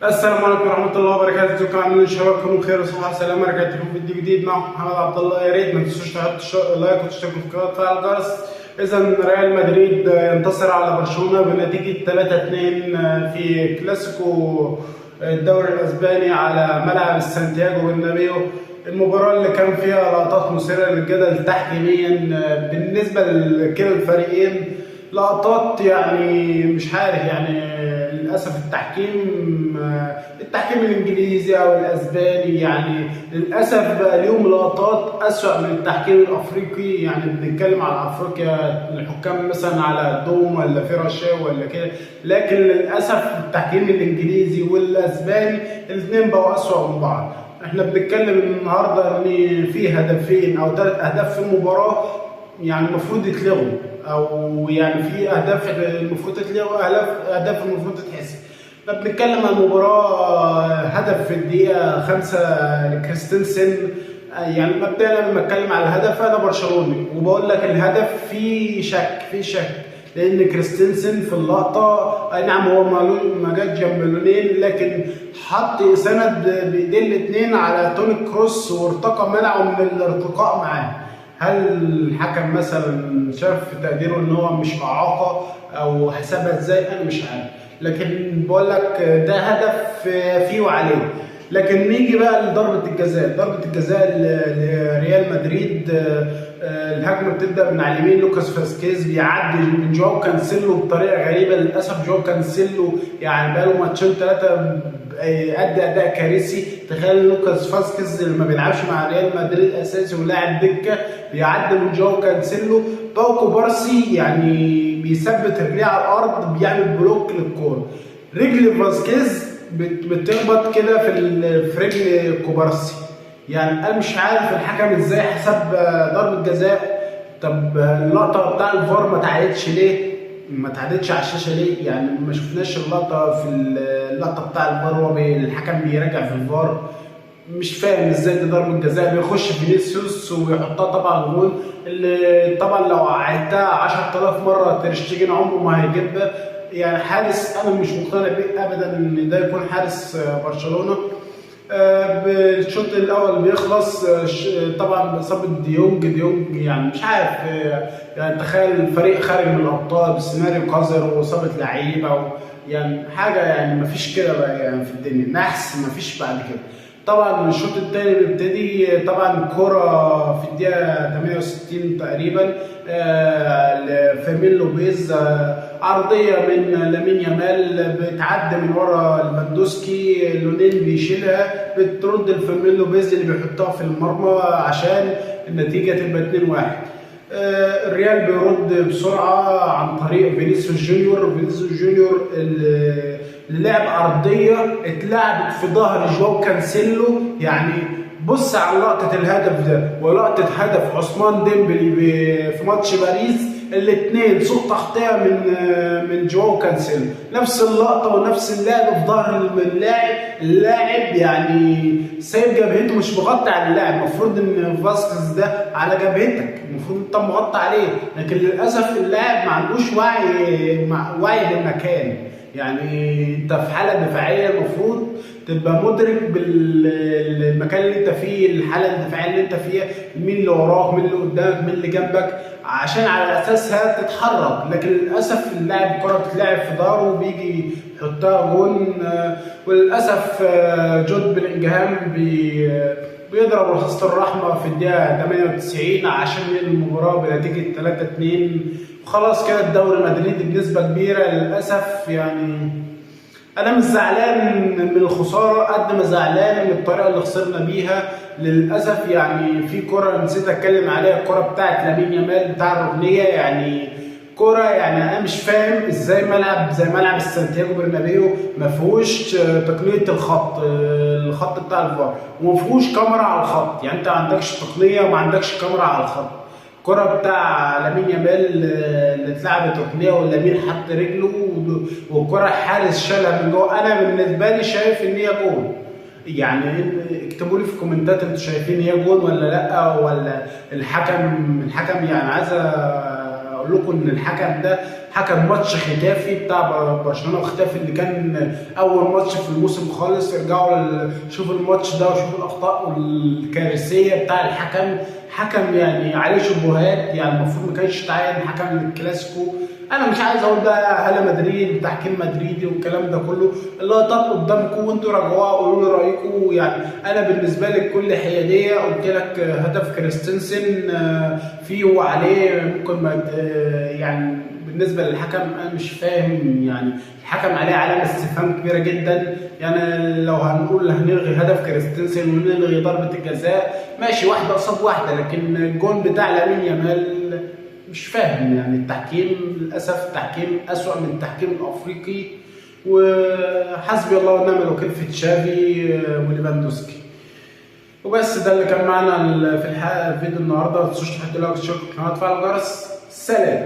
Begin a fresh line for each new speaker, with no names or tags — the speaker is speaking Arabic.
السلام عليكم ورحمة الله وبركاته. ازيكم عاملين يا شباب؟ كونوا بخير وصحة وسلامة. رجعت لكم فيديو جديد معكم محمد عبد الله. يا ريت ما تنسوش تحطوا لايك وتشتركوا في القناة وتفعلوا الجرس. إذا ريال مدريد ينتصر على برشلونة بنتيجة 3-2 في كلاسيكو الدوري الأسباني على ملعب سانتياغو برنابيو. المباراة اللي كان فيها لقطات مثيرة للجدل تحكيميا بالنسبة لكلا الفريقين، لقطات يعني مش عارف، يعني للاسف التحكيم الانجليزي او الاسباني يعني للاسف بقى اليوم لقطات اسوأ من التحكيم الافريقي. يعني بنتكلم على افريقيا الحكام مثلا على دوم ولا فيراشاو ولا كده، لكن للاسف التحكيم الانجليزي والاسباني الاثنين بقوا اسوأ من بعض. احنا بنتكلم النهارده ان في هدفين او 3 اهداف في المباراه يعني المفروض يتلغوا، او يعني في اهداف المفروض تتلغوا، اهداف المفروض تتحسب. احنا بنتكلم عن مباراه هدف في الدقيقه 5 لكريستنسن. يعني مبدئيا لما بتكلم على الهدف انا برشلوني وبقول لك الهدف فيه شك لان كريستنسن في اللقطه اي نعم هو ما جاش جنب اللونين، لكن حط سند بايديه الاثنين على توني كروس وارتقى منعه من الارتقاء معاه. هل الحكم مثلا شاف تقديره ان هو مش اعاقه او حسبها ازاي؟ انا مش عارف، لكن بقول لك ده هدف فيه وعليه. لكن نيجي بقى لضربه الجزاء. ضربه الجزاء لريال مدريد، الهجمه بتبدا من على اليمين، لوكاس فاسكيز بيعدي من جواو كانسيلو بطريقه غريبه. للاسف جواو كانسيلو يعني بقى له ماتشين 3 ادى اداء كارثي. تخيل لوكاس فاسكيز اللي ما بيلعبش مع ريال مدريد اساسي ولاعب دكه بيعدي من جواو كانسيلو. باوكو بارسي يعني بيثبت رجليه على الارض، بيعمل بلوك للكوره. رجل فاسكيز بتخبط كده في رجل كوبارسي. يعني انا مش عارف الحكم ازاي حسب ضربه جزاء. طب اللقطه بتاع الفار ما اتعادتش ليه؟ ما اتعادتش على الشاشه ليه؟ يعني ما شفناش اللقطه في اللقطه بتاع الفار الحكم بيراجع في الفار. مش فاهم ازاي ده ضربه جزاء. بيخش فينيسيوس ويحطها طبعا جول، اللي طبعا لو عدتها 10,000 مره تير شتيجن عمره ما هيجيبها. يعني حارس انا مش مقتنع بيه ابدا ان ده يكون حارس برشلونه. بالشوط الاول بيخلص طبعا باصابه ديونج يعني مش عارف. يعني تخيل فريق خارج من الابطال بسيناريو قذر واصابه لعيبه يعني حاجه يعني ما فيش كده بقى يعني في الدنيا، نحس ما فيش بعد كده. طبعا الشوط الثاني بيبتدي طبعا كرة في الدقيقة 68 تقريبا لفيرمين لوبيز، عرضية من لامين يامال بتعدي من ورا ليفاندوسكي، لونين بيشيلها بترد لفيرمين لوبيز اللي بيحطها في المرمى عشان النتيجة تبقى 2-1. الريال بيرد بسرعة عن طريق فينيسيوس جونيور اللي لعب عرضية اتلعبت في ظهر جواو كانسيلو. يعني بص على لقطة الهدف ده ولقطة هدف عثمان ديمبلي في ماتش باريس، الاثنين سوء تغطية من جواو كانسيلو. نفس اللقطة ونفس اللعب في ظهر اللاعب يعني سايب جبهته مش مغطي على اللاعب. المفروض ان فاسكيز ده على جبهتك، المفروض انت مغطي عليه، لكن للاسف اللاعب ما عندوش وعي بالمكان. يعني انت في حاله دفاعيه المفروض تبقى مدرك بالمكان اللي انت فيه، الحاله الدفاعيه اللي انت فيها، مين اللي وراك، مين اللي قدامك، مين اللي جنبك، عشان على اساسها تتحرك. لكن للاسف اللاعب الكره بتتلعب في ظهره وبيجي يحطها جون. وللاسف جود بلينجهام بيضرب رصاصة الرحمة في الدقيقة 98 عشان المباراة بنتيجة 3-2. وخلاص كده الدوري مدريد بنسبة كبيرة للأسف. يعني أنا مش زعلان من الخسارة قد ما زعلان من الطريقة اللي خسرنا بيها للأسف. يعني في كرة نسيت أتكلم عليها، الكرة بتاعت لامين يامال بتاع الركنية. يعني كرة يعني انا مش فاهم ازاي ملعب زي ملعب السانتياغو برنابيو ما فيهوش تقنيه الخط بتاع الفار وما فيهوش كاميرا على الخط. يعني انت ما عندكش تقنيه وما عندكش كاميرا على الخط. الكرة بتاع لامين يامال اللي اتلعبت ركنيه ولامين حط رجله والكرة الحارس شالها من جوه. انا بالنسبه لي شايف ان هي جول. يعني اكتبوا لي في الكومنتات انتوا شايفين هي جول ولا لا، ولا الحكم يعني عايز اقول لكم ان الحكم ده حكم ماتش ختافي بتاع برشلونه وختافي اللي كان اول ماتش في الموسم خالص. ارجعوا شوفوا الماتش ده وشوفوا الاخطاء الكارثيه بتاع الحكم. حكم يعني عليه شبهات، يعني المفروض ما كانش يتعين حكم للكلاسيكو. انا مش عايز اقول بقى هلا مدريد وتحكيم مدريدي والكلام ده كله، اللقطات قدامكم وانتوا راجعوها وقولوا لي رايكم. يعني انا بالنسبه لي بكل حياديه قلت لك هدف كريستنسن فيه وعليه ممكن ما يعني بالنسبه للحكم انا مش فاهم. يعني الحكم عليه علامه استفهام كبيره جدا. يعني لو هنقول هنلغي هدف كريستنسن ونلغي ضربه الجزاء ماشي، واحده قصاد واحده، لكن الجون بتاع لامين يامال مش فاهم. يعني التحكيم للاسف التحكيم اسوأ من التحكيم الافريقي، وحسبي الله ونعم الوكيل في تشافي وليفاندوسكي. وبس ده اللي كان معنا في الحلقه الفيديو النهارده. ما تنسوش تحطوا لايك وتشتركوا في القناه وتفعلوا الجرس. سلام.